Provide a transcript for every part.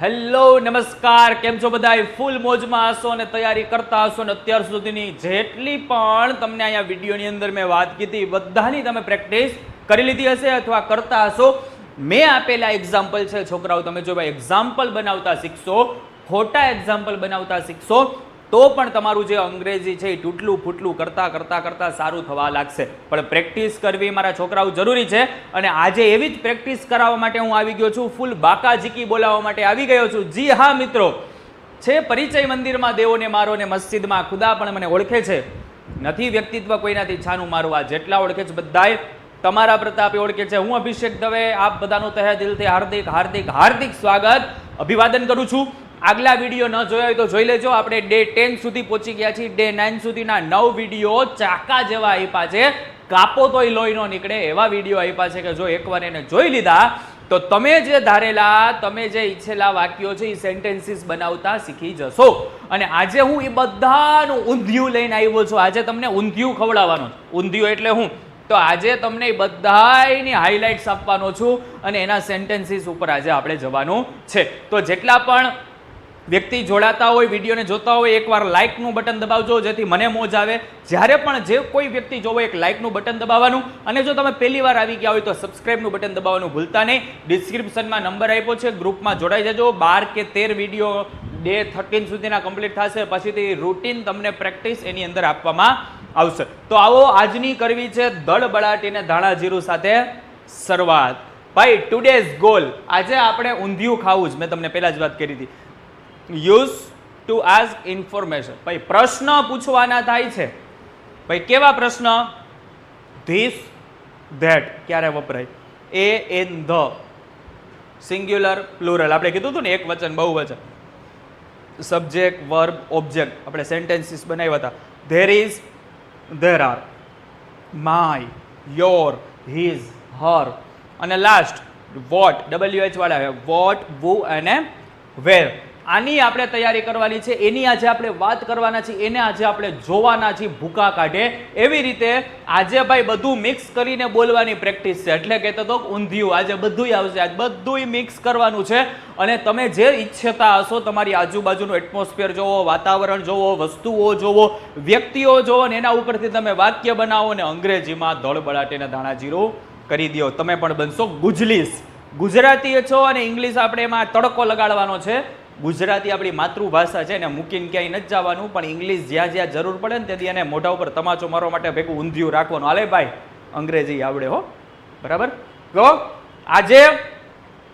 Hello નમસ્કાર, કેમ છો બધા? ફૂલ મોજમાં હશો અને તૈયારી કરતા હશો ને અત્યાર સુધીની જેટલી પણ તમને અહીંયા વિડીયોની અંદર મેં વાત કીધી બધાની તમે પ્રેક્ટિસ કરી લીધી હશે અથવા કરતા હશો. મેં આપેલા એક્ઝામ્પલ છે છોકરાઓ, તમે જો ભાઈ એક્ઝામ્પલ બનાવતા શીખશો, ખોટા એક્ઝામ્પલ બનાવતા શીખશો તો પણ તમારું જે અંગ્રેજી છે એ તૂટલું ફૂટલું કરતા કરતા કરતા સારું થવા લાગશે. પણ પ્રેક્ટિસ કરવી મારા છોકરાઓ જરૂરી છે અને આજે એવી જ પ્રેક્ટિસ કરાવવા માટે હું આવી ગયો છું. ફૂલ બાકાઝીકી બોલાવવા માટે આવી ગયો છું. જી હા મિત્રો, છે પરિચય મંદિરમાં દેવોને મારો ને મસ્જિદમાં ખુદા પણ મને ઓળખે છે. નથી વ્યક્તિત્વ કોઈનાથી છાનું મારું, આ જેટલા ઓળખે છે બધાય તમારા પ્રતાપે ઓળખે છે. હું અભિષેક દવે આપ બધાનું તહે દિલથી હાર્દિક હાર્દિક હાર્દિક સ્વાગત અભિવાદન કરું છું. આગલા વિડીયો ન જોયા હોય તો જોઈ લેજો. આપણે ડે 10 સુધી પહોંચી ગયા છીએ. ડે 9 સુધીના 9 વિડીયો ચાકા જેવા આપ્યા છે. કાપો તોય લોહી નો નીકળે એવા વિડીયો આપ્યા છે કે જો એકવાર એને જોઈ લીધા તો તમે જે ધારેલા, તમે જે ઈચ્છેલા વાક્યો છે એ સેન્ટેન્સીસ બનાવતા શીખી જશો. અને આજે હું એ બધાનું ઊંધિયું લઈને આવ્યો છું. આજે તમને ઊંધિયું ખવડાવવાનું. ઊંધિયું એટલે હું તો આજે તમને એ બધાની હાઇલાઇટ્સ આપવાનો છું અને એના સેન્ટેન્સીસ ઉપર આજે આપણે જવાનું છે. તો જેટલા પણ વ્યક્તિ જોડાતા હોય, વિડીયોને જોતા હોય, એકવાર લાઇકનું બટન દબાવજો જેથી મને મોજ આવે. જ્યારે પણ જે કોઈ વ્યક્તિ જોવો એક લાઇકનું બટન દબાવવાનું, અને જો તમે પહેલી વાર આવી ગયા હોય તો સબસ્ક્રાઇબનું બટન દબાવવાનું ભૂલતા નહીં. ડિસ્ક્રિપ્શનમાં નંબર આપ્યો છે, ગ્રુપમાં જોડાઈ જજો. 12 કે 13 વિડીયો ડે 13 સુધીના કમ્પ્લીટ થશે, પછીથી રૂટીન તમને પ્રેક્ટિસ એની અંદર આપવામાં આવશે. તો આવો આજની કરવી છે દળબડાટી અને ધાણા જીરું સાથે શરૂઆત. ભાઈ ટુડેઝ ગોલ, આજે આપણે ઊંધિયું ખાવું જ. મેં તમને પહેલા જ વાત કરી હતી. Use to ask information. ભાઈ પ્રશ્ન પૂછવાના થાય છે. ભાઈ કેવા પ્રશ્ન? ધીસ, ધેટ ક્યારે વપરાય? A, an, the, singular, plural. આપણે કીધું હતું ને એક વચન બહુવચન, સબ્જેક્ટ, વર્બ, ઓબ્જેક્ટ. આપણે સેન્ટેન્સીસ બનાવ્યા હતા. There is, there are, my, your, his, her, અને લાસ્ટ વોટ, WH વાળા, વોટ, વુ અને વેર. આની આપણે તૈયારી કરવાની છે, એની આજે આપણે વાત કરવાના છીએ, એને આજે આપણે જોવાના છીએ ભૂકા કાઢે એવી રીતે. આજે ભાઈ બધું મિક્સ કરીને બોલવાની પ્રેક્ટિસ છે. એટલે કહેતો તો ઊંધિયું આજે બધુંય આવશે. આજ બધુંય મિક્સ કરવાનું છે અને તમે જે ઈચ્છતા હશો, તમારી આજુબાજુનું એટમોસ્ફિયર જોવો, વાતાવરણ જોવો, વસ્તુઓ જોવો, વ્યક્તિઓ જોવો ને એના ઉપરથી તમે વાક્ય બનાવો ને અંગ્રેજીમાં દળબડાટીને ધાણા જીરું કરી દો. તમે પણ બનશો ગુજલીસ. ગુજરાતી છો અને ઇંગ્લિશ આપણે એમાં તડકો લગાડવાનો છે. ગુજરાતી આપણી માતૃભાષા છે ને મૂકીને ક્યાંય નથી જવાનું, પણ ઇંગ્લિશ જ્યાં જ્યાં જરૂર પડે ને તેથી એને મોઢા ઉપર તમાચો મારવા માટે ભેગું ઊંધિયું રાખવાનું. હાલે ભાઈ, અંગ્રેજી આવડે હો, બરાબર? તો આજે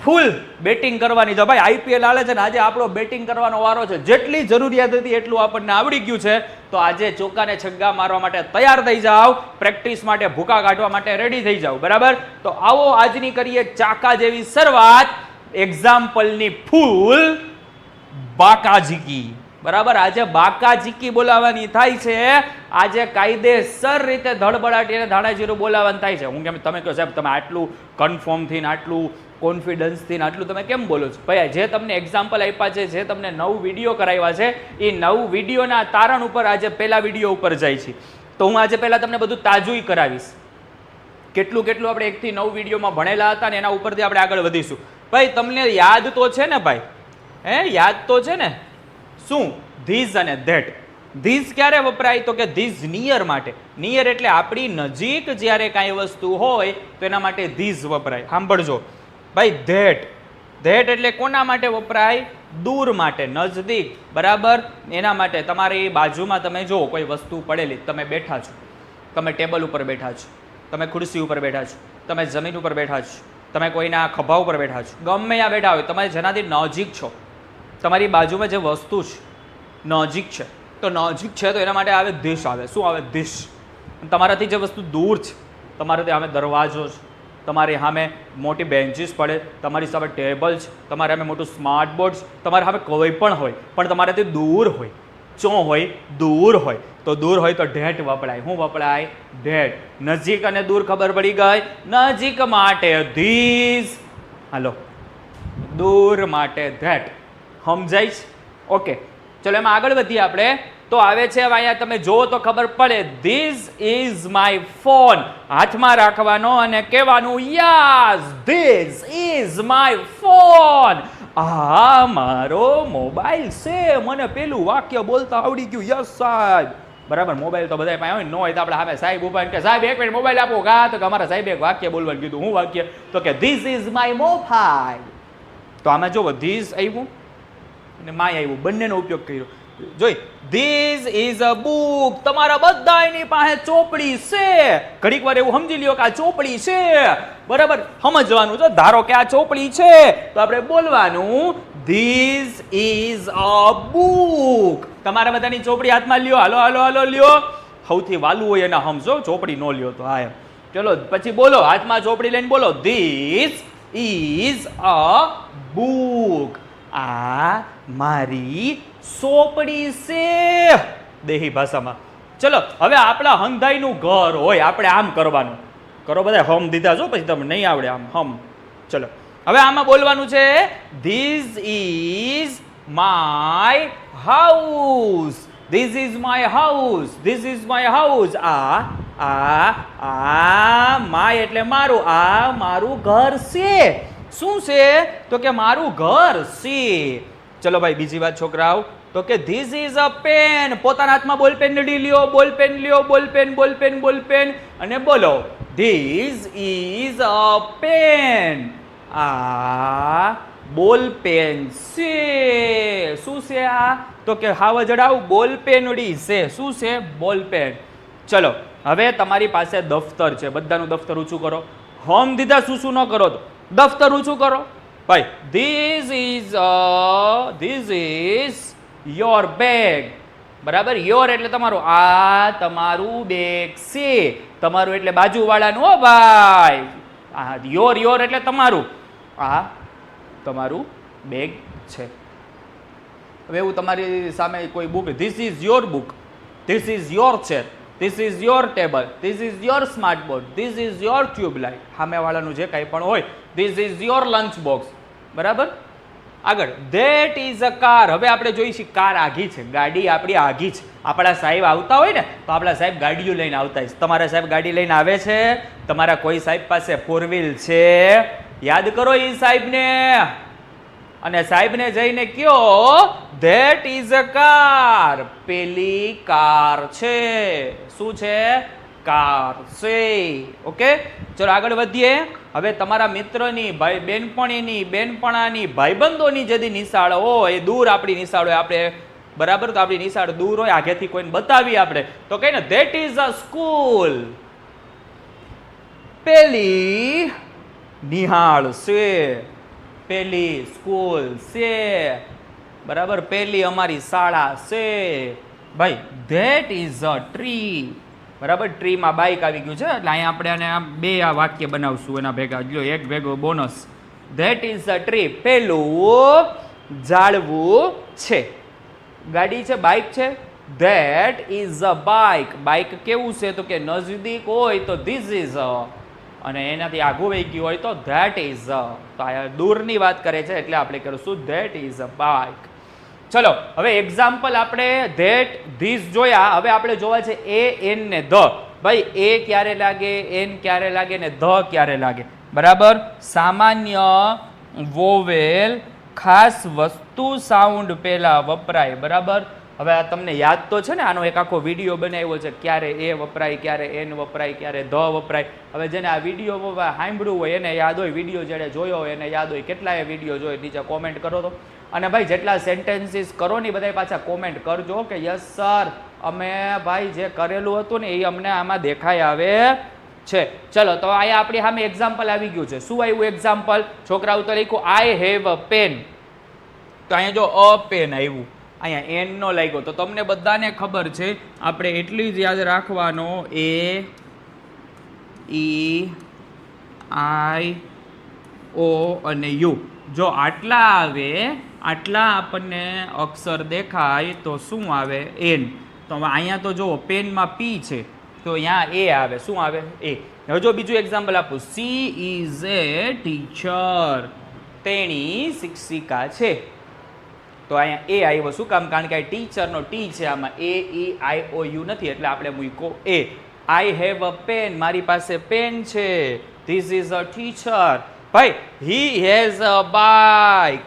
ફૂલ બેટિંગ કરવાની છે ભાઈ. IPL હાલે છે ને આજે આપણો બેટિંગ કરવાનો વારો છે. જેટલી જરૂરિયાત હતી એટલું આપણને આવડી ગયું છે. તો આજે ચોકાને છગ્ગા મારવા માટે તૈયાર થઈ જાઓ, પ્રેક્ટિસ માટે, ભૂકા કાઢવા માટે રેડી થઈ જાઓ, બરાબર? તો આવો આજની કરીએ ચાકા જેવી શરૂઆત એક્ઝામ્પલની. ફૂલ બાકાઝીકી, બરાબર? આજે બાકાઝીકી બોલાવવાની થાય છે. આજે કાયદેસર રીતે ધડબડાટી અને ધાણા જીરું બોલાવવાનું થાય છે. હું કેમ તમે કહો સાહેબ તમે આટલું કન્ફર્મથી ને આટલું કોન્ફિડન્સથી ને આટલું તમે કેમ બોલો છો? ભાઈ જે તમને એક્ઝામ્પલ આપ્યા છે, જે તમને 9 વિડીયો કરાવ્યા છે, એ 9 વિડીયોના તારણ ઉપર આજે પહેલા વિડીયો ઉપર જાય છે. તો હું આજે પહેલા તમને બધું તાજું કરાવીશ. કેટલું કેટલું આપણે 1 થી 9 વિડીયોમાં ભણેલા હતા ને એના ઉપરથી આપણે આગળ વધીશું. ભાઈ તમને યાદ તો છે ને ભાઈ? યાદ તો છે ને? શું? ધીઝ અને ધેટ. ધીઝ ક્યારે વપરાય તો કે ધીઝ નિયર માટે. નિયર એટલે આપણી નજીક જ્યારે કાંઈ વસ્તુ હોય તો એના માટે ધીઝ વપરાય. સાંભળજો ભાઈ, ધેટ, ધેટ એટલે કોના માટે વપરાય? દૂર માટે, નજદીક, બરાબર? એના માટે. તમારી બાજુમાં તમે જુઓ કોઈ વસ્તુ પડેલી, તમે બેઠા છો, તમે ટેબલ ઉપર બેઠા છો, તમે ખુરશી ઉપર બેઠા છો, તમે જમીન ઉપર બેઠા છો, તમે કોઈના ખભા ઉપર બેઠા છો, ગમે ત્યાં બેઠા હોય, તમે જેનાથી નજીક છો, તમારી બાજુમાં જે વસ્તુ છે નજીક છે, તો નજીક છે તો એના માટે આવે ધીશ આવે. શું આવે? ધીશ. તમારાથી જે વસ્તુ દૂર છે, તમારાથી સામે દરવાજો છે, તમારી સામે મોટી બેન્ચીસ પડે, તમારી સામે ટેબલ છે, તમારી સામે મોટું સ્માર્ટ બોર્ડ છે, તમારી સામે કોઈ પણ હોય પણ તમારાથી દૂર હોય, ચો હોય, દૂર હોય, તો દૂર હોય તો ધેટ વપરાય. શું વપરાય? ધેટ. નજીક અને દૂર ખબર પડી ગઈ? નજીક માટે ધીસ, હાલો દૂર માટે ધેટ. સમજાય છે? ઓકે, ચલો એમાં આગળ વધીએ આપણે. તો આવે છે અહીંયા તમે જુઓ તો ખબર પડે. This is my phone. હાથમાં રાખવાનો અને કહેવાનું yes this is my phone. આ મારો મોબાઈલ છે, મને પેલું વાક્ય બોલતા આવડી ગયું, યસ સાહેબ. બરાબર, મોબાઈલ તો બધા પાસે હોય, ન હોય તો આપણે સામે સાહેબ ઉભા કે સાહેબ એક મિનિટ મોબાઈલ આપો. કા તો કે અમારા સાહેબ એક વાક્ય બોલવાનું કીધું. હું વાક્ય? તો કે ધીસ ઇઝ માય મોબાઈલ. તો આમાં જો ધીસ આવ્યું અને માય આવ્યું, બંનેનો ઉપયોગ કર્યો. જોઈ, ધીસ ઇઝ અ બુક. તમારા બધાની પાસે ચોપડી છે. ઘડીક વાર એવું સમજી લ્યો કે આ ચોપડી છે. બરાબર, સમજવાનું છે. ધારો કે આ ચોપડી છે તો આપણે બોલવાનું ધીસ ઇઝ અ બુક. તમારા બધાની ચોપડી હાથમાં લ્યો. હાલો હાલો હાલો લ્યો. સૌથી વાલું હોય એના સમજો, ચોપડી ન લ્યો તો હા એમ. ચલો પછી બોલો, હાથમાં ચોપડી લઈને બોલો ધીસ ઇઝ અ બુક. આ મારી ચોપડી છે, દેહી ભાષામાં. ચલો હવે આપણા હંધાઈનું ઘર હોય, આપણે આમ કરવાનું. કરો બધા, હમ દીધા છો, પછી તમને નહીં આવડે આમ હમ. ચલો હવે આમાં બોલવાનું છે this is my house. This is my house. This is my house. આ માય એટલે મારું. આ મારું ઘર છે. શું છે? તો કે મારું ઘર છે. ચલો ભાઈ બીજી વાત છોકરાઓ, તો કે ધીસ ઇઝ અ પેન. પોતાના હાથમાં બોલપેન લઈ લ્યો. બોલપેન લ્યો. બોલપેન બોલપેન બોલપેન અને બોલો ધીસ ઇઝ અ પેન. આ બોલપેન છે. શું છે આ? તો કે હાવ જડાવ બોલપેનડી છે. શું છે? બોલપેન. ચલો હવે તમારી પાસે દફતર છે, બધાનું દફતર ઊંચું કરો. હોમ દીધા શું શું ન કરો તો દફતર ઊંચું કરો ભાઈ. This is your bag. બરાબર, યોર એટલે તમારું. આ તમારું બેગ છે. તમારું એટલે બાજુવાળાનું હો ભાઈ. યોર યોર એટલે તમારું. આ તમારું બેગ છે. હવે એવું તમારી સામે કોઈ book, this is your book. This is your chair. This is your table. This is your smart board. This is your tube light. સામેવાળાનું જે કાંઈ પણ હોય, this is your lunch box. બરાબર, આગળ ધેટ ઇઝ અ કાર. હવે આપણે જોઈશું કાર આઘી છે, ગાડી આપણી આઘી છે. આપણા સાહેબ આવતા હોય ને તો આપણા સાહેબ ગાડીઓ લઈને આવતા હોય. તમારા સાહેબ ગાડી લઈને આવે છે? તમારા કોઈ સાહેબ પાસે ફોર વ્હીલ છે? યાદ કરો એ સાહેબને અને સાહેબને જઈને કયો ધેટ ઇઝ અ કાર. પેલી કાર છે. શું છે? કાર છે. ઓકે, ચલો આગળ વધીએ. હવે તમારા મિત્રની, ભાઈ બેનપણીની, બેનપણાની, ભાઈબંધોની જેથી નિશાળ હોય, એ દૂર આપણી નિશાળ હોય, આપણે બરાબર, તો આપણી નિશાળ દૂર હોય, આગેથી કોઈને બતાવી આપણે તો કઈ ને ધેટ ઇઝ અ સ્કૂલ. પેલી નિહાળ છે. પેલી સ્કૂલ છે. બરાબર, પેલી અમારી શાળા છે. ભાઈ ધેટ ઇઝ અ ટ્રી. બરાબર, ટ્રીમાં બાઇક આવી ગયું છે એટલે અહીંયા આપણે આને આમ બે આ વાક્ય બનાવશું એના ભેગા. જો એક ભેગો bonus. That is a tree. પેલું ઝાડવું છે. ગાડી છે, બાઇક છે. That is a bike. Bike કેવું છે? તો કે નજદીક હોય તો ધીસ ઇઝ અ, અને એનાથી આઘું વહી ગયું હોય તો ધેટ ઇઝ અ. તો આ દૂરની વાત કરે છે એટલે આપણે કરીશું ધેટ ઇઝ અ બાઇક. ચલો હવે એક્ઝામ્પલ આપણે ધેટ ધીસ જોયા. હવે આપણે જોવા છે એ, એન ને ધ. ભાઈ એ ક્યારે લાગે, એન ક્યારે લાગે ને ધ ક્યારે લાગે. બરાબર, સામાન્ય વોવેલ ખાસ વસ્તુ સાઉન્ડ પહેલા વપરાય. બરાબર, હવે આ તમને યાદ તો છે ને, આનો એક આખો વિડીયો બનાવ્યો છે, ક્યારે એ વપરાય, ક્યારે એન વપરાય, ક્યારે ધ વપરાય. હવે જેને આ વિડીયો સાંભળ્યું હોય એને યાદ હોય, વિડીયો જેને જોયો હોય એને યાદ હોય. કેટલાય વિડીયો જોયો નીચે કોમેન્ટ કરો તો. અને ભાઈ જેટલા સેન્ટેન્સીસ કરો ને બધા પાછા કોમેન્ટ કરજો કે યસ સર, અમે ભાઈ જે કરેલું હતું ને એ અમને આમાં દેખાઈ આવે છે. ચલો તો અહીંયા આપણી સામે એક્ઝામ્પલ આવી ગયું છે. શું આવ્યું એક્ઝામ્પલ? છોકરાઓ તો લખ્યું આઈ હેવ અ પેન. તો અહીંયા જો અ પેન આવ્યું, અહીંયા એન નો લાગ્યો. તો તમને બધાને ખબર છે, આપણે એટલી જ યાદ રાખવાનો એ, ઈ, આઈ, ઓ અને યુ. જો આટલા આવે, આટલા આપણને અક્ષર દેખાય તો શું આવે? એન. તો હવે અહીંયા તો જુઓ પેનમાં પી છે તો અહીંયા એ આવે. શું આવે? એ. હવે જો બીજું એક્ઝામ્પલ આપું. She is A teacher. તેણી શિક્ષિકા છે. તો અહીંયા એ આવ્યો. શું કામ? કારણ કે આ ટીચરનો ટી છે, આમાં એ, ઈ, આઈ, ઓ, યુ નથી એટલે આપણે મૂક્યો એ. I have a pen. મારી પાસે પેન છે. This is a teacher. ભાઈ હી હેઝ અ બાઇક.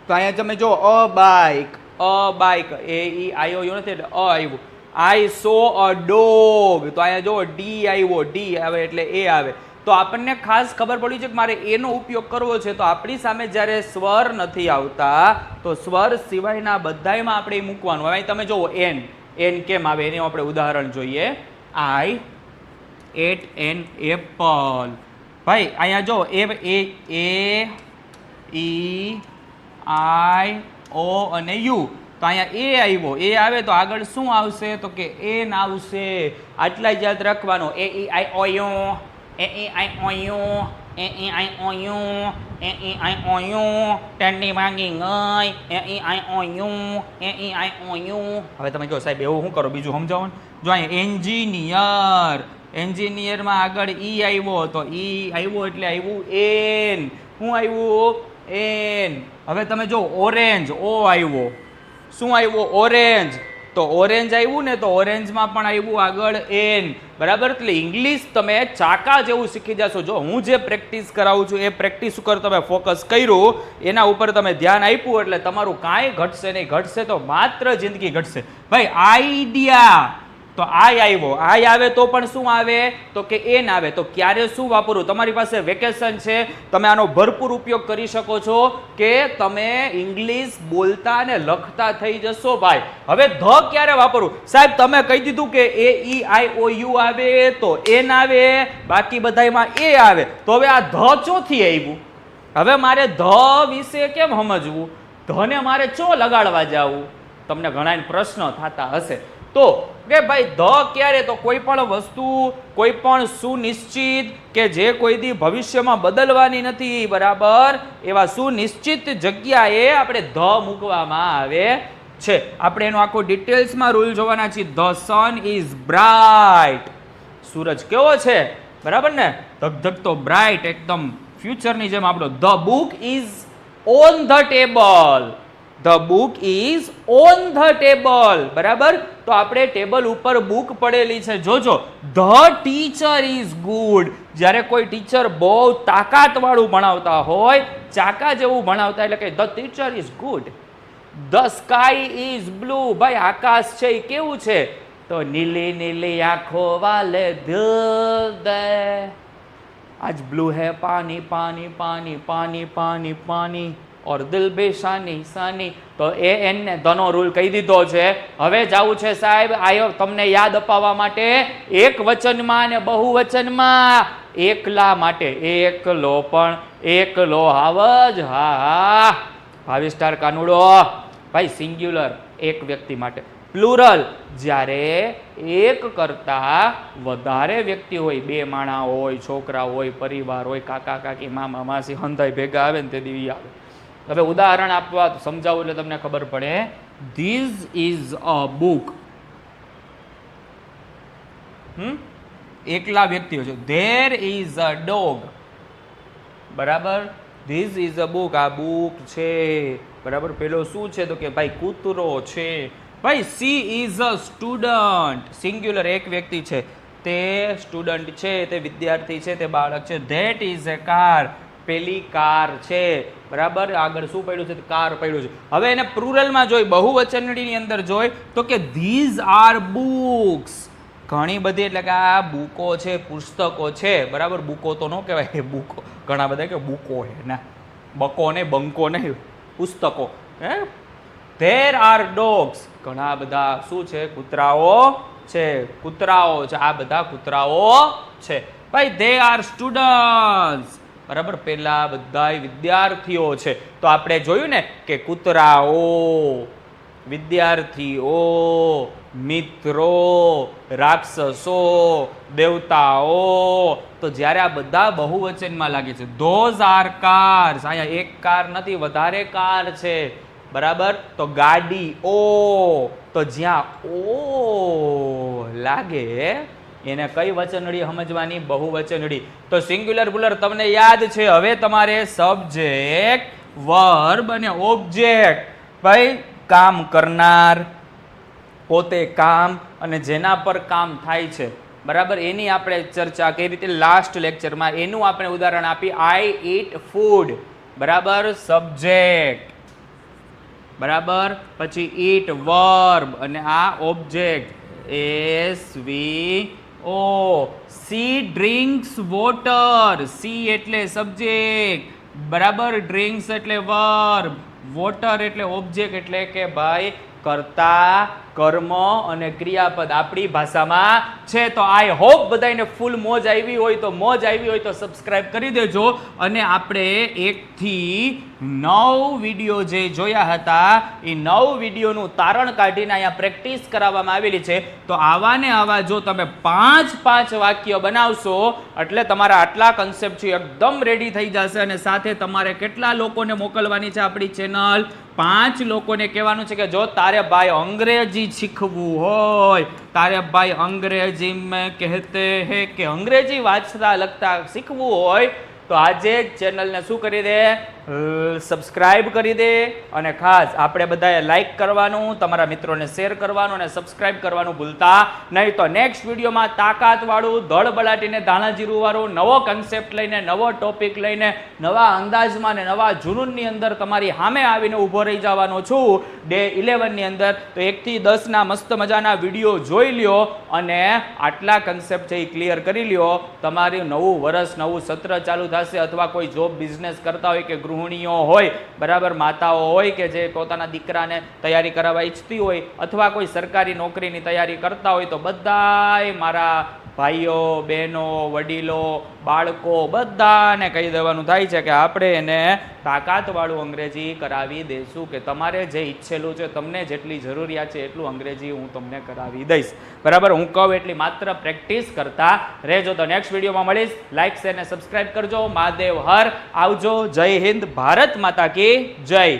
તો અહીંયા તમે જો અ બાઇક એ ઈ આયો યો નથી એટલે અ આવ્યું. આઈ સો અ ડોગ, તો અહીંયા જો ડી આવ્યો, ડી આવે એટલે એ આવે. તો આપણને ખાસ ખબર પડી છે કે મારે એનો ઉપયોગ કરવો છે. તો આપણી સામે જ્યારે સ્વર નથી આવતા તો સ્વર સિવાયના બધાયમાં આપણે મૂકવાનું. હવે તમે જુઓ એન કેમ આવે એનું આપણે ઉદાહરણ જોઈએ. આઈ એટ એન એપલ. ભાઈ અહીંયા જો એ ઈ આઈ ઓ અને યુ, તો અહીંયા એ આવ્યો, એ આવે તો આગળ શું આવશે તો કે એન આવશે. આટલા જ યાદ રાખવાનો. એ ઈ આઈ ઓ you, A E I O you, A E I O you, A E I O you, ટેન્ડી માંગી ગઈ, એ ઈ આઈ ઓ you, A E I O you. હવે તમે જો સાહેબ એવું શું કરો બીજું સમજાવો ને. જો અહીંયા એન્જિનિયર, એન્જિનિયરમાં આગળ ઈ આવ્યો તો ઈ આવ્યો એટલે આવ્યું એન. શું આવ્યું? એન. હવે તમે જો ઓરેન્જ, ઓ આવ્યો. શું આવ્યો? ઓરેન્જ. તો ઓરેન્જ આવ્યું ને તો ઓરેન્જમાં પણ આવ્યું આગળ એન. બરાબર. એટલે ઇંગ્લિશ તમે ચાકા જેવું શીખી જશો. જો હું જે પ્રેક્ટિસ કરાવું છું એ પ્રેક્ટિસ ઉપર તમે ફોકસ કર્યું, એના ઉપર તમે ધ્યાન આપ્યું એટલે તમારું કાંઈ ઘટશે નહીં. ઘટશે તો માત્ર જિંદગી ઘટશે. ભાઈ આઈડિયા, તો આઈ આવ્યો, આઈ આવે તો પણ શું આવે તો કે એન આવે. તો ક્યારે શું વાપરવું? તમારી પાસે વેકેશન છે, તમે આનો ભરપૂર ઉપયોગ કરી શકો છો કે તમે ઇંગ્લિશ બોલતા અને લખતા થઈ જશો. ભાઈ હવે ધ ક્યારે વાપરવું? સાહેબ તમે કહી દીધું કે એ ઈ આઈ ઓ યુ આવે તો એન આવે, બાકી બધામાં એ આવે. તો હવે આ ધ ચોથી આવ્યું. હવે મારે ધ વિશે કેમ સમજવું? ધને મારે ચો લગાડવા જવું? તમને ઘણા પ્રશ્નો થતા હશે. તો કે ભાઈ ધ ક્યારે? તો કોઈ પણ વસ્તુ, કોઈ પણ સુનિશ્ચિત કે જે કોઈ દી ભવિષ્યમાં બદલવાની નથી, બરાબર, એવા સુનિશ્ચિત જગ્યાએ આપણે ધ મૂકવામાં આવે છે. આપણે એનો આખો ડિટેલ્સમાં રૂલ જોવાના છીએ. The sun is bright. સૂરજ કેવો છે? બરાબર ને, ધગધગતો બ્રાઇટ, એકદમ ફ્યુચરની જેમ આપણો. The book is on the table. The book is on the table. બરાબર. તો આપણે ટેબલ ઉપર બુક પડેલી છે. જોજો. The teacher is good. જ્યારે કોઈ ટીચર બહુ તાકાત વાળું ભણાવતા હોય, ચાકા જેવું ભણાવતા, એટલે કે the teacher is good. The sky is blue. ભાઈ આકાશ છે એ કેવું છે? તો નીલી નીલી આંખો વાલે દે, આજ બ્લુ હે પાની પાની પાની પાની પાની પાની ઓર દિલ બે શાની શાની. તો એ એને ધનો રૂલ કહી દીધો છે. હવે જાવું છે સાહેબ આયો તમને યાદ અપાવવા માટે એક વચનમાં અને બહુવચનમાં. એકલા માટે એકલો, પણ એકલો હાવજ. હા ભાવી સ્ટાર કાનુડો. ભાઈ સિંગ્યુલર એક વ્યક્તિ માટે. પ્લુરલ જ્યારે એક કરતા વધારે વ્યક્તિ હોય, બે માણા હોય, છોકરા હોય, પરિવાર હોય, કાકા કાકી, મામા માસી, હંધાઈ ભેગા આવે ને તે દી આવે. હવે ઉદાહરણ આપવા સમજાવું એટલે તમને ખબર પડે. This is a book. એકલા વ્યક્તિઓ છે. There is a dog. બરાબર. This is a book. આ બુક છે. બરાબર. પેલો શું છે તો કે ભાઈ કૂતરો છે. ભાઈ she is a student. Singular એક વ્યક્તિ છે, તે સ્ટુડન્ટ છે, તે વિદ્યાર્થી છે, તે બાળક છે. That is a car. પેલી કાર છે. બરાબર. આગળ શું પડ્યું છે? કાર પડ્યું છે. હવે એને પ્લુરલમાં જોઈ, બહુવચનની અંદર જોઈ તો કે ધીઝ આર બુક્સ. ઘણી બધી, એટલે કે આ બુકો છે, પુસ્તકો છે. બરાબર. બુકો તો ન કહેવાય, બુકો ઘણા બધા કે બુકો છે ના, બકો ને બંકો નહીં, પુસ્તકો. હે ધેર આર ડોગ્સ. ઘણા બધા શું છે? કૂતરાઓ છે. કૂતરાઓ છે. આ બધા કૂતરાઓ છે. ભાઈ દે આર સ્ટુડન્ટ્સ. બરાબર. પેલા બધા વિદ્યાર્થીઓ છે. તો આપણે જોયું ને કે કૂતરાઓ, વિદ્યાર્થીઓ, મિત્રો, રાક્ષસો, દેવતાઓ. તો જ્યારે આ બધા બહુવચનમાં લાગે છે. Those are cars. અહીંયા એક કાર નથી, વધારે કાર છે. બરાબર. તો ગાડીઓ. તો જ્યાં ઓ લાગે એને કઈ વચનડી સમજવાની? બહુવચનડી. તો સિંગ્યુલર પ્લુરલ તમને યાદ છે. હવે તમારે સબ્જેક્ટ, વર્બ અને ઓબ્જેક્ટ. ભાઈ કામ કરનાર, પોતે કામ અને જેના પર કામ થાય છે, બરાબર, એની આપણે ચર્ચા કઈ રીતે લાસ્ટ લેક્ચરમાં, એનું આપણે ઉદાહરણ આપી. આઈ ઈટ ફૂડ. બરાબર. સબ્જેક્ટ બરાબર. પછી ઈટ વર્બ અને આ object SVO. C drinks water, C એટલે સબ્જેક્ટ, બરાબર. ડ્રિંક્સ એટલે વર્બ, વોટર એટલે ઓબ્જેક્ટ, એટલે કે ભાઈ કર્તા, કર્મ અને ક્રિયાપદ આપણી ભાષામાં છે. તો આઈ હોપ બધાને ફૂલ મોજ આવી હોય તો સબસ્ક્રાઇબ કરી દેજો. અને આપણે 1 થી 9 વિડીયો જે જોયા હતા એ 9 વિડીયોનું તારણ કાઢીને અહીંયા પ્રેક્ટિસ કરાવવામાં આવેલી છે. તો આવા ને આવા જો તમે 5 વાક્ય બનાવશો એટલે તમારા આટલા કન્સેપ્ટ છે એકદમ રેડી થઈ જશે. અને સાથે તમારે કેટલા લોકોને મોકલવાની છે આપણી ચેનલ? 5 લોકોને કહેવાનું છે કે જો તારે ભાઈ અંગ્રેજી શીખવું હોય, તારે ભાઈ અંગ્રેજી મેં કહેતે હે કે અંગ્રેજી વાંચતા લખતા શીખવું હોય તો આજે જ ચેનલને શું કરી દે? સબસ્ક્રાઇબ કરી દે. અને ખાસ આપણે બધાએ લાઈક કરવાનું, તમારા મિત્રોને શેર કરવાનું અને સબસ્ક્રાઇબ કરવાનું ભૂલતા નહીં. તો નેક્સ્ટ વિડીયોમાં તાકાતવાળું, ધડબડાટીને ધાણા જીરું વાળું નવો કન્સેપ્ટ લઈને, નવો ટોપિક લઈને, નવા અંદાજમાં ને નવા જુનૂનની અંદર તમારી સામે આવીને ઊભો રહી જવાનો છું ડે 11 ની અંદર. તો 1 થી 10 ના મસ્ત મજાના વિડીયો જોઈ લ્યો અને આટલા કન્સેપ્ટ છે એ ક્લિયર કરી લ્યો. તમારું નવું વર્ષ, નવું સત્ર ચાલુ થશે. અથવા કોઈ જોબ બિઝનેસ કરતા હોય કે ગૃહિણીઓ હોય, બરાબર, માતાઓ હોય કે જે પોતાના દીકરાને તૈયારી કરાવવા ઈચ્છતી હોય, અથવા કોઈ સરકારી નોકરીની તૈયારી કરતા હોય તો બધાય મારા ભાઈઓ, બહેનો, વડીલો, બાળકો બધાને કહી દેવાનું થાય છે કે આપણે એને તાકાતવાળું અંગ્રેજી કરાવી દઈશું. કે તમારે જે ઈચ્છેલું છે, તમને જેટલી જરૂરિયાત છે એટલું અંગ્રેજી હું તમને કરાવી દઈશ. બરાબર, હું કહું એટલી માત્ર પ્રેક્ટિસ કરતા રહેજો. તો નેક્સ્ટ વિડીયોમાં મળીશ. લાઈક, શેર ને સબસ્ક્રાઇબ કરજો. મહાદેવ હર. આવજો. જય હિન્દ. ભારત માતા કી જય.